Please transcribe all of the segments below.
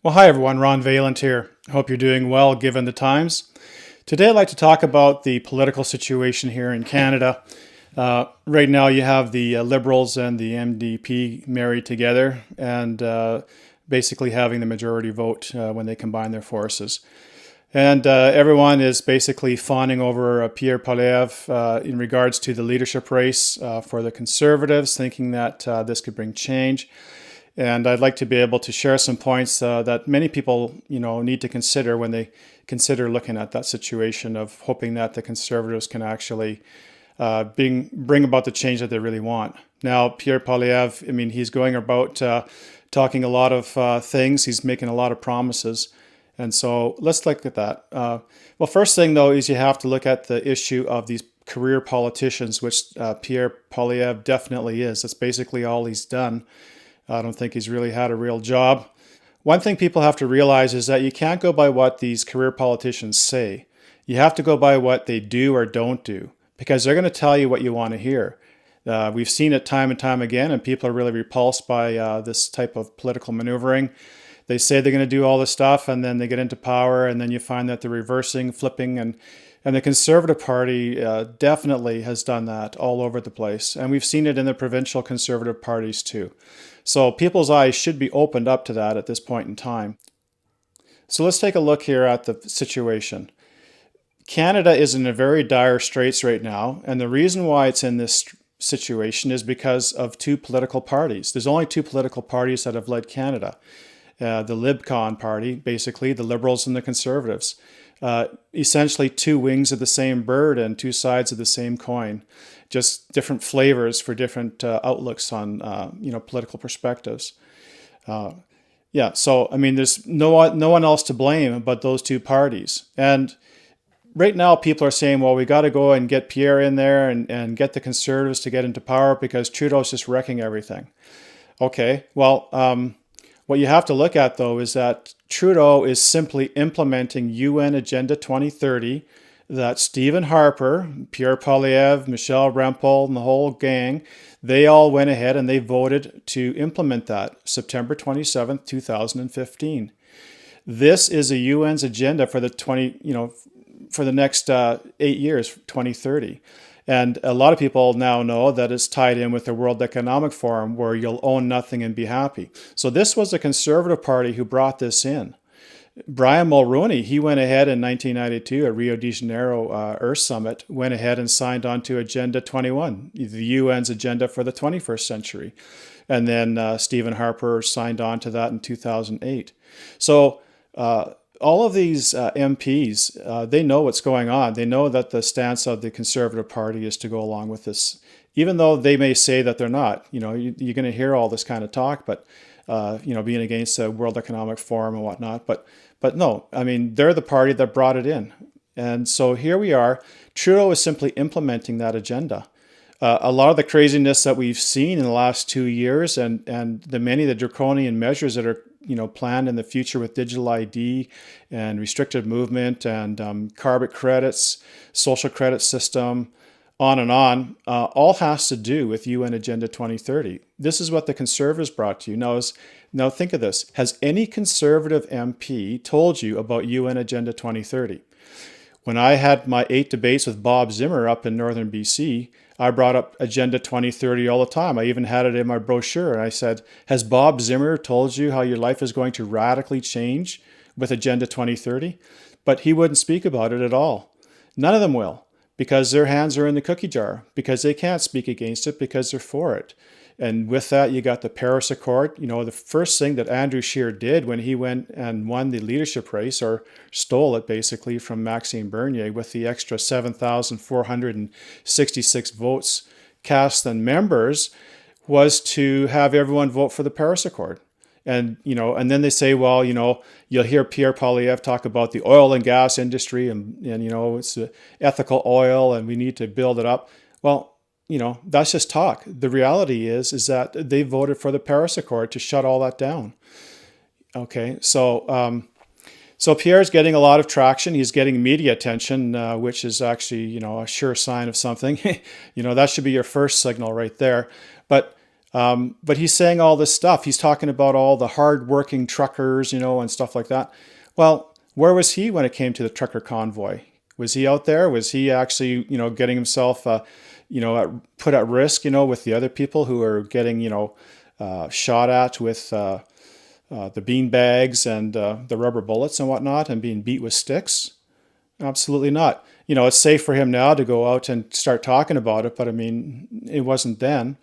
Well, hi everyone, Ron Vaillant here. Hope you're doing well given the times. Today I'd like to talk about the political situation here in Canada. Right now you have the Liberals and the NDP married together and basically having the majority vote when they combine their forces. And everyone is basically fawning over Pierre Poilievre in regards to the leadership race for the Conservatives, thinking that this could bring change. And I'd like to be able to share some points that many people, need to consider when they consider looking at that situation of hoping that the Conservatives can actually bring about the change that they really want. Now, Pierre Poilievre, he's going about talking a lot of things. He's making a lot of promises. And so let's look at that. Well, first thing, though, is you have to look at the issue of these career politicians, which Pierre Poilievre definitely is. That's basically all he's done. I don't think he's really had a real job. One thing people have to realize is that you can't go by what these career politicians say. You have to go by what they do or don't do, because they're going to tell you what you want to hear. We've seen it time and time again, and people are really repulsed by this type of political maneuvering. They say they're going to do all this stuff, and then they get into power, and then you find that they're reversing, flipping, and the Conservative Party definitely has done that all over the place. And we've seen it in the provincial Conservative parties too. So people's eyes should be opened up to that at this point in time. So let's take a look here at the situation. Canada is in a very dire straits right now, and the reason why it's in this situation is because of two political parties. There's only two political parties that have led Canada. The LibCon party, basically, the Liberals and the Conservatives. Essentially two wings of the same bird and two sides of the same coin. Just different flavors for different outlooks on political perspectives. There's no one else to blame but those two parties. And right now people are saying, well, we got to go and get Pierre in there and get the Conservatives to get into power because Trudeau's just wrecking everything. Okay, well, what you have to look at, though, is that Trudeau is simply implementing UN Agenda 2030 that Stephen Harper, Pierre Poilievre, Michelle Rempel, and the whole gang, they all went ahead and they voted to implement that September 27th, 2015. This is a UN's agenda for the next 8 years, 2030. And a lot of people now know that it's tied in with the World Economic Forum where you'll own nothing and be happy. So this was the Conservative Party who brought this in. Brian Mulroney, he went ahead in 1992 at Rio de Janeiro Earth Summit, went ahead and signed on to Agenda 21, the UN's agenda for the 21st century. And then Stephen Harper signed on to that in 2008. So all of these MPs, they know what's going on. They know that the stance of the Conservative Party is to go along with this, even though they may say that they're not. You're going to hear all this kind of talk, but being against the World Economic Forum and whatnot. But no, they're the party that brought it in. And so here we are. Trudeau is simply implementing that agenda. A lot of the craziness that we've seen in the last 2 years and the draconian measures that are planned in the future with digital ID and restricted movement and carbon credits, social credit system, on and on, all has to do with UN Agenda 2030. This is what the Conservatives brought to you. Now think of this. Has any Conservative MP told you about UN Agenda 2030? When I had my 8 debates with Bob Zimmer up in northern BC, I brought up Agenda 2030 all the time. I even had it in my brochure. And I said, has Bob Zimmer told you how your life is going to radically change with Agenda 2030? But he wouldn't speak about it at all. None of them will, because their hands are in the cookie jar, because they can't speak against it because they're for it. And with that, you got the Paris Accord. The first thing that Andrew Scheer did when he went and won the leadership race, or stole it basically from Maxime Bernier with the extra 7,466 votes cast on members, was to have everyone vote for the Paris Accord. And then they say, well, you'll hear Pierre Poilievre talk about the oil and gas industry and it's ethical oil and we need to build it up. Well, that's just talk. The reality is that they voted for the Paris Accord to shut all that down. Okay, so Pierre's getting a lot of traction. He's getting media attention, which is actually, a sure sign of something. That should be your first signal right there. But But he's saying all this stuff. He's talking about all the hard-working truckers, and stuff like that. Well, where was he when it came to the trucker convoy? Was he out there? Was he actually, getting himself, put at risk, with the other people who are getting, shot at with the bean bags and the rubber bullets and whatnot, and being beat with sticks? Absolutely not. It's safe for him now to go out and start talking about it, but I mean, it wasn't then.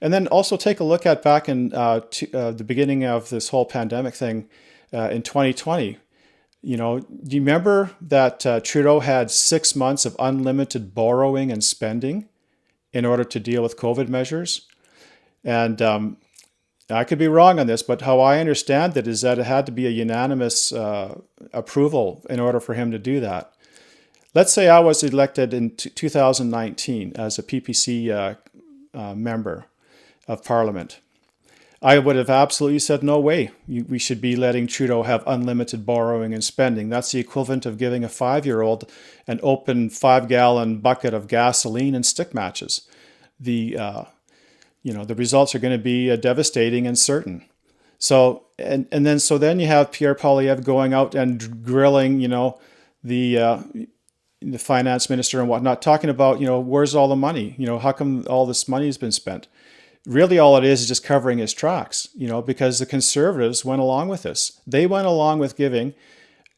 And then also take a look at back in the beginning of this whole pandemic thing in 2020. Do you remember that Trudeau had 6 months of unlimited borrowing and spending in order to deal with COVID measures? And I could be wrong on this, but how I understand it is that it had to be a unanimous approval in order for him to do that. Let's say I was elected in 2019 as a PPC member of Parliament. I would have absolutely said, no way. We should be letting Trudeau have unlimited borrowing and spending. That's the equivalent of giving a 5-year-old an open 5-gallon bucket of gasoline and stick matches. The results are going to be devastating and certain. So then you have Pierre Poilievre going out and grilling, the finance minister and whatnot, talking about, where's all the money? How come all this money has been spent? Really, all it is just covering his tracks, because the Conservatives went along with this. They went along with giving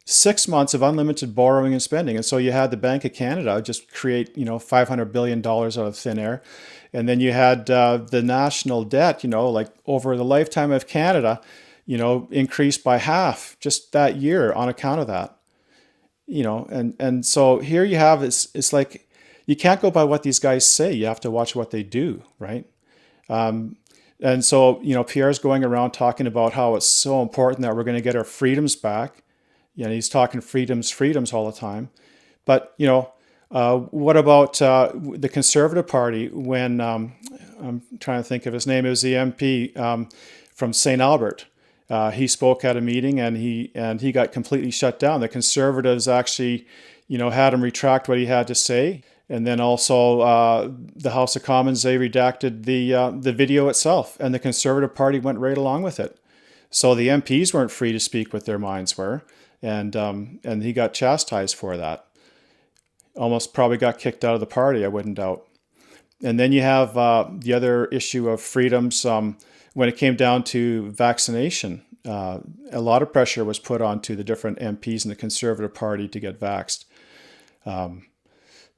6 months of unlimited borrowing and spending. And so you had the Bank of Canada just create, $500 billion out of thin air. And then you had the national debt, like over the lifetime of Canada, increased by half just that year on account of that. And so here you have, it's like, you can't go by what these guys say. You have to watch what they do, right? And so, Pierre's going around talking about how it's so important that we're going to get our freedoms back. He's talking freedoms all the time. But, what about the Conservative Party when, I'm trying to think of his name, it was the MP from St. Albert. He spoke at a meeting and he got completely shut down. The Conservatives actually, had him retract what he had to say. And then also the House of Commons, they redacted the video itself, and the Conservative Party went right along with it. So the MPs weren't free to speak what their minds were, and he got chastised for that. Almost probably got kicked out of the party, I wouldn't doubt. And then you have the other issue of freedoms. When it came down to vaccination, a lot of pressure was put onto the different MPs in the Conservative Party to get vaxxed.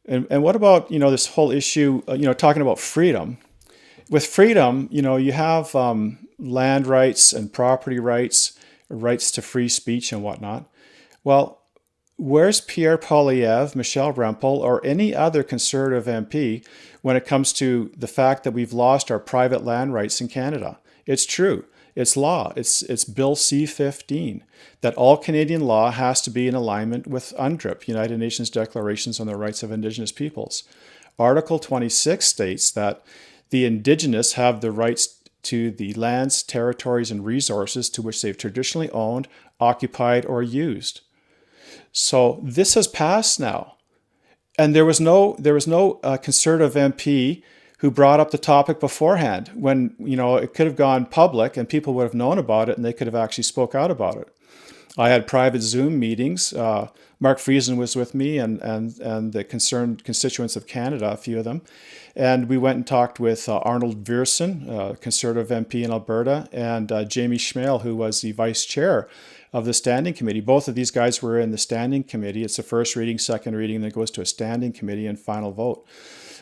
And what about, this whole issue, talking about freedom? With freedom, you have land rights and property rights, rights to free speech and whatnot. Well, where's Pierre Poilievre, Michelle Rempel, or any other Conservative MP when it comes to the fact that we've lost our private land rights in Canada? It's true. It's law. It's Bill C-15, that all Canadian law has to be in alignment with UNDRIP, United Nations Declarations on the Rights of Indigenous Peoples. Article 26 states that the Indigenous have the rights to the lands, territories, and resources to which they've traditionally owned, occupied, or used. So this has passed now. And there was no Conservative MP who brought up the topic beforehand when, it could have gone public and people would have known about it and they could have actually spoke out about it. I had private Zoom meetings. Mark Friesen was with me and the concerned constituents of Canada, a few of them. And we went and talked with Arnold Viersen, Conservative MP in Alberta, and Jamie Schmale, who was the vice chair of the standing committee. Both of these guys were in the standing committee. It's the first reading, second reading, then it goes to a standing committee and final vote.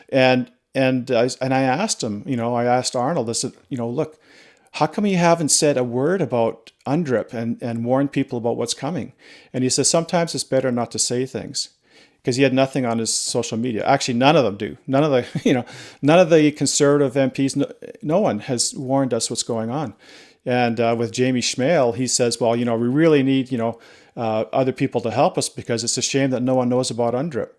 And I asked him, I asked Arnold, I said, look, how come you haven't said a word about UNDRIP and warned people about what's coming? And he says, sometimes it's better not to say things, because he had nothing on his social media. Actually, none of them do. None of the Conservative MPs, no one has warned us what's going on. And with Jamie Schmale, he says, well, we really need, other people to help us because it's a shame that no one knows about UNDRIP.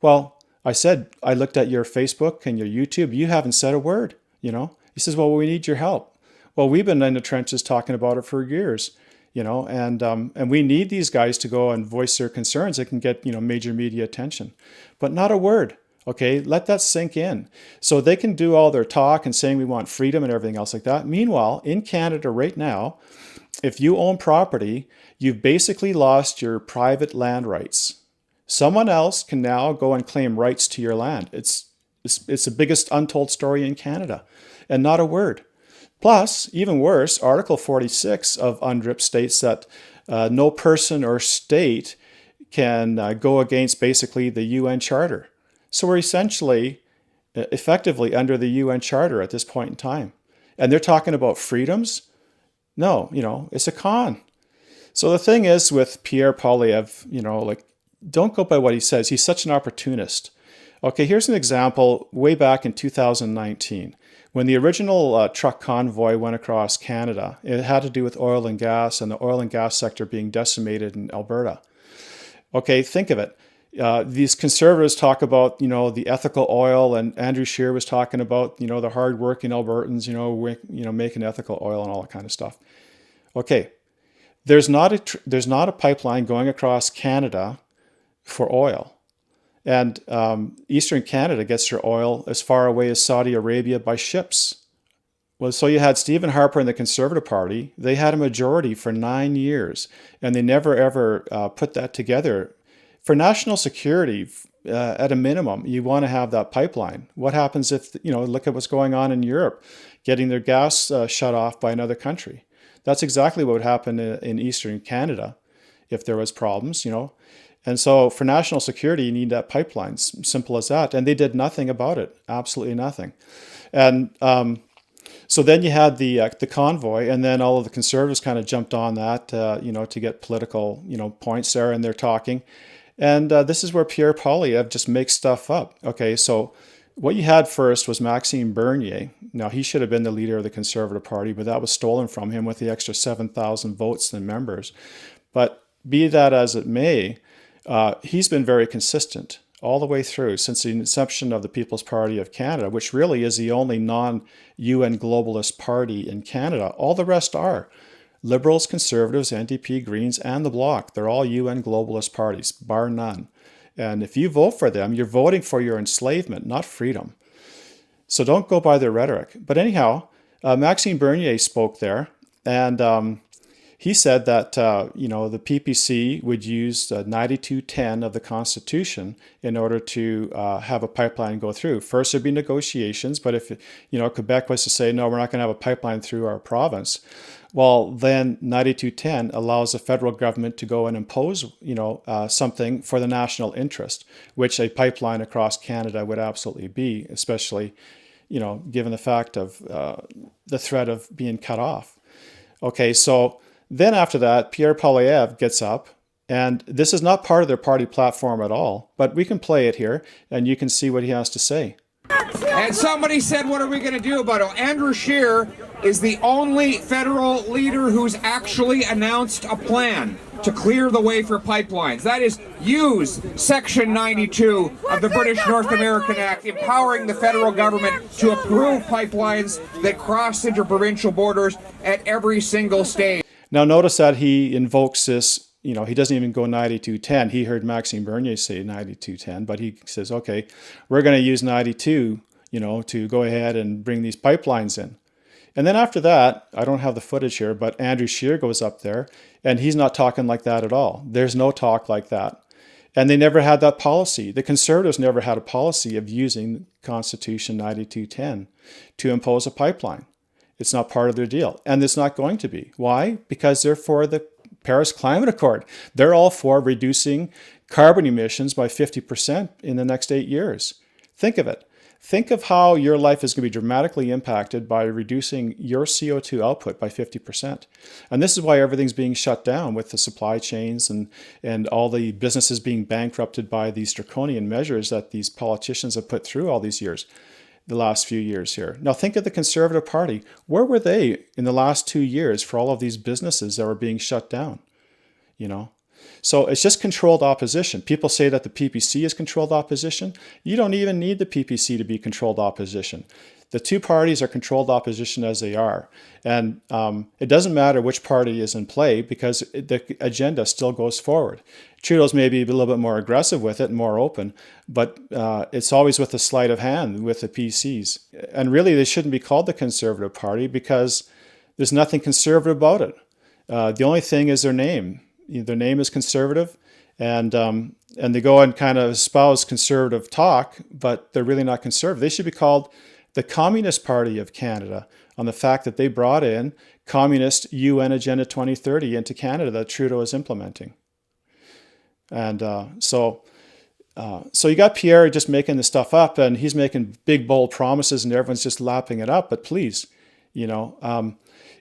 Well, I said, I looked at your Facebook and your YouTube. You haven't said a word, He says, well, we need your help. Well, we've been in the trenches talking about it for years, and we need these guys to go and voice their concerns. They can get, major media attention, but not a word. Okay, let that sink in. So they can do all their talk and saying we want freedom and everything else like that. Meanwhile, in Canada right now, if you own property, you've basically lost your private land rights. Someone else can now go and claim rights to your land. It's the biggest untold story in Canada, and not a word. Plus, even worse, Article 46 of UNDRIP states that no person or state can go against basically the UN Charter. So we're essentially, effectively under the UN Charter at this point in time. And they're talking about freedoms? No, it's a con. So the thing is with Pierre Poilievre, don't go by what he says. He's such an opportunist. Okay, here's an example way back in 2019. When the original truck convoy went across Canada, it had to do with oil and gas and the oil and gas sector being decimated in Alberta. Okay, think of it. These conservatives talk about, the ethical oil, and Andrew Scheer was talking about, the hardworking Albertans, making ethical oil and all that kind of stuff. Okay, there's not a pipeline going across Canada for oil. And Eastern Canada gets their oil as far away as Saudi Arabia by ships. Well, so you had Stephen Harper and the Conservative Party. They had a majority for 9 years, and they never, ever put that together. For national security, at a minimum, you want to have that pipeline. What happens if, look at what's going on in Europe, getting their gas shut off by another country? That's exactly what would happen in Eastern Canada if there was problems, And so for national security, you need that pipeline, simple as that. And they did nothing about it, absolutely nothing. And so then you had the convoy, and then all of the conservatives kind of jumped on that, to get political, points there, and they're talking. And this is where Pierre Poilievre just makes stuff up. Okay, so what you had first was Maxime Bernier. Now, he should have been the leader of the Conservative Party, but that was stolen from him with the extra 7,000 votes and members. But be that as it may, he's been very consistent all the way through since the inception of the People's Party of Canada, which really is the only non-UN globalist party in Canada. All the rest are. Liberals, Conservatives, NDP, Greens, and the Bloc. They're all UN globalist parties, bar none. And if you vote for them, you're voting for your enslavement, not freedom. So don't go by their rhetoric. But anyhow, Maxime Bernier spoke there, and he said that the PPC would use 9210 of the Constitution in order to have a pipeline go through. First, there'd be negotiations, but if Quebec was to say, no, we're not going to have a pipeline through our province, well, then 9210 allows the federal government to go and impose, something for the national interest, which a pipeline across Canada would absolutely be, especially, given the fact of the threat of being cut off. Okay, so then after that, Pierre Poilievre gets up, and this is not part of their party platform at all, but we can play it here, and you can see what he has to say. And somebody said, what are we going to do about it? Andrew Scheer is the only federal leader who's actually announced a plan to clear the way for pipelines. That is, use Section 92 of the British North American Act, empowering the federal government to approve pipelines that cross interprovincial borders at every single stage. Now notice that he invokes this, he doesn't even go 9210. He heard Maxime Bernier say 9210, but he says, okay, we're going to use 92, to go ahead and bring these pipelines in. And then after that, I don't have the footage here, but Andrew Scheer goes up there, and he's not talking like that at all. There's no talk like that. And they never had that policy. The Conservatives never had a policy of using Constitution 9210 to impose a pipeline. It's not part of their deal, and it's not going to be. Why? Because they're for the Paris Climate Accord. They're all for reducing carbon emissions by 50% in the next 8 years. Think of it. Think of how your life is going to be dramatically impacted by reducing your CO2 output by 50%. And this is why everything's being shut down with the supply chains and all the businesses being bankrupted by these draconian measures that these politicians have put through all these years, the last few years here. Now think of the Conservative Party. Where were they in the last 2 years for all of these businesses that were being shut down? So it's just controlled opposition. People say that the PPC is controlled opposition. You don't even need the PPC to be controlled opposition. The two parties are controlled opposition as they are. And it doesn't matter which party is in play because the agenda still goes forward. Trudeau's maybe a little bit more aggressive with it and more open, but it's always with a sleight of hand with the PCs. And really, they shouldn't be called the Conservative Party because there's nothing conservative about it. The only thing is their name. Their name is Conservative, and they go and kind of espouse conservative talk, but they're really not conservative. They should be called the Communist Party of Canada on the fact that they brought in communist UN Agenda 2030 into Canada that Trudeau is implementing. And so you got Pierre just making this stuff up, and he's making big, bold promises, and everyone's just lapping it up. But please,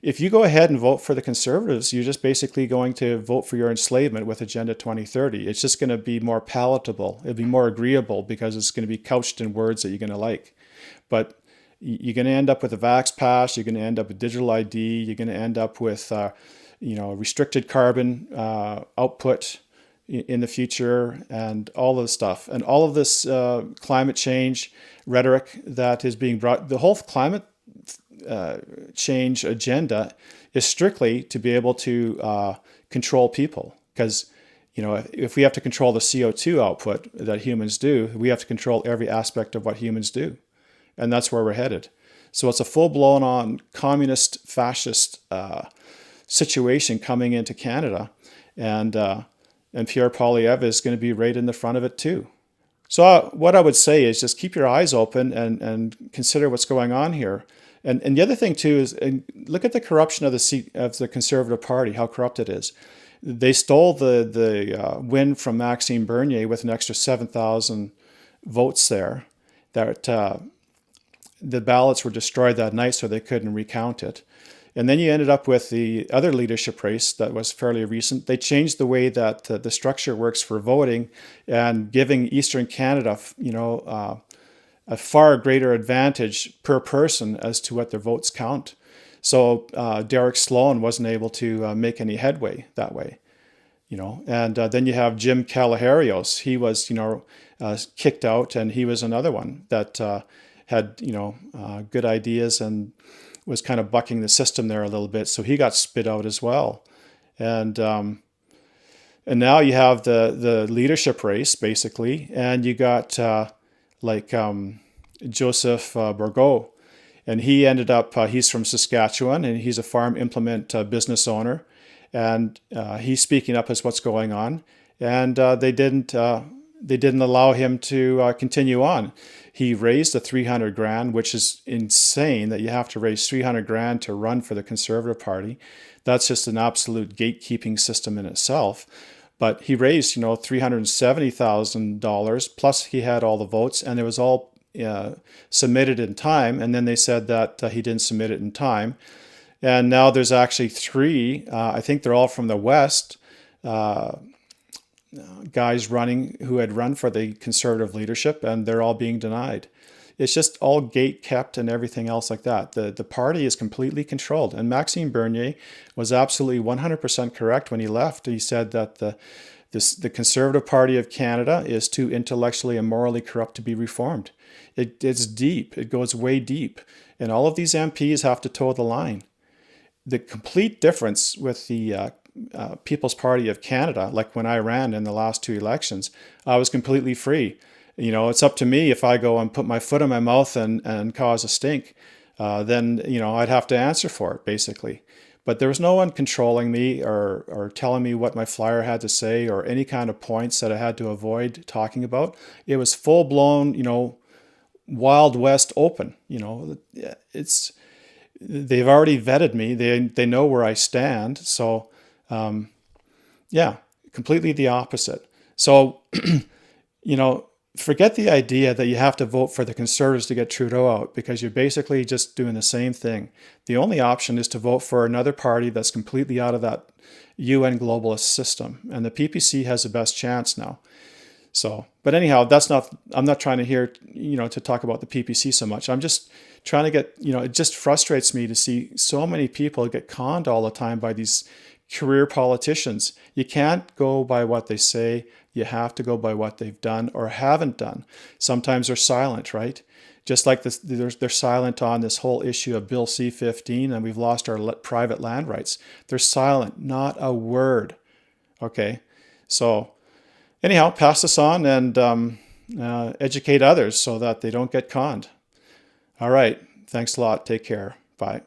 if you go ahead and vote for the Conservatives, you're just basically going to vote for your enslavement with Agenda 2030. It's just going to be more palatable. It'll be more agreeable because it's going to be couched in words that you're going to like. But you're going to end up with a Vax Pass. You're going to end up with digital ID. You're going to end up with, restricted carbon output in the future, and all of this stuff, and all of this climate change rhetoric that is being brought. The whole climate change agenda is strictly to be able to control people, because if we have to control the CO2 output that humans do, we have to control every aspect of what humans do, and that's where we're headed. So it's a full-blown on communist fascist situation coming into Canada, and Pierre Poilievre is going to be right in the front of it too. So what I would say is just keep your eyes open and consider what's going on here. And the other thing too is look at the corruption of the Conservative Party, how corrupt it is. They stole the win from Maxime Bernier with an extra 7,000 votes there. That the ballots were destroyed that night, so they couldn't recount it. And then you ended up with the other leadership race that was fairly recent. They changed the way that the structure works for voting, and giving Eastern Canada, a far greater advantage per person as to what their votes count. So Derek Sloan wasn't able to make any headway that way, And then you have Jim Kalaharios. He was, kicked out, and he was another one that had, good ideas and was kind of bucking the system there a little bit. So he got spit out as well. And now you have the leadership race, basically, and you got Joseph Bourgault, and he ended up, he's from Saskatchewan, and he's a farm implement business owner, and he's speaking up as what's going on, and they didn't allow him to continue on. He raised the $300,000, which is insane that you have to raise $300,000 to run for the Conservative Party. That's just an absolute gatekeeping system in itself. But he raised, $370,000, plus he had all the votes, and it was all submitted in time. And then they said that he didn't submit it in time. And now there's actually three, I think they're all from the West, guys running who had run for the Conservative leadership, and they're all being denied. It's just all gate kept and everything else like that. The party is completely controlled. And Maxime Bernier was absolutely 100% correct when he left. He said that the Conservative Party of Canada is too intellectually and morally corrupt to be reformed. It's deep. It goes way deep. And all of these MPs have to toe the line. The complete difference with the People's Party of Canada, like when I ran in the last two elections, I was completely free. It's up to me if I go and put my foot in my mouth and cause a stink, then, I'd have to answer for it, basically. But there was no one controlling me or telling me what my flyer had to say or any kind of points that I had to avoid talking about. It was full-blown, Wild West open. They've already vetted me. They know where I stand. So, completely the opposite. So, forget the idea that you have to vote for the Conservatives to get Trudeau out, because you're basically just doing the same thing. The only option is to vote for another party that's completely out of that UN globalist system. And the PPC has the best chance now. So, but anyhow, I'm not trying to hear, to talk about the PPC so much. I'm just trying to get, it just frustrates me to see so many people get conned all the time by these career politicians. You can't go by what they say. You have to go by what they've done or haven't done. Sometimes they're silent, right? Just like this, they're silent on this whole issue of Bill C-15, and we've lost our private land rights. They're silent, not a word. Okay, so anyhow, pass this on and educate others so that they don't get conned. All right, thanks a lot. Take care. Bye.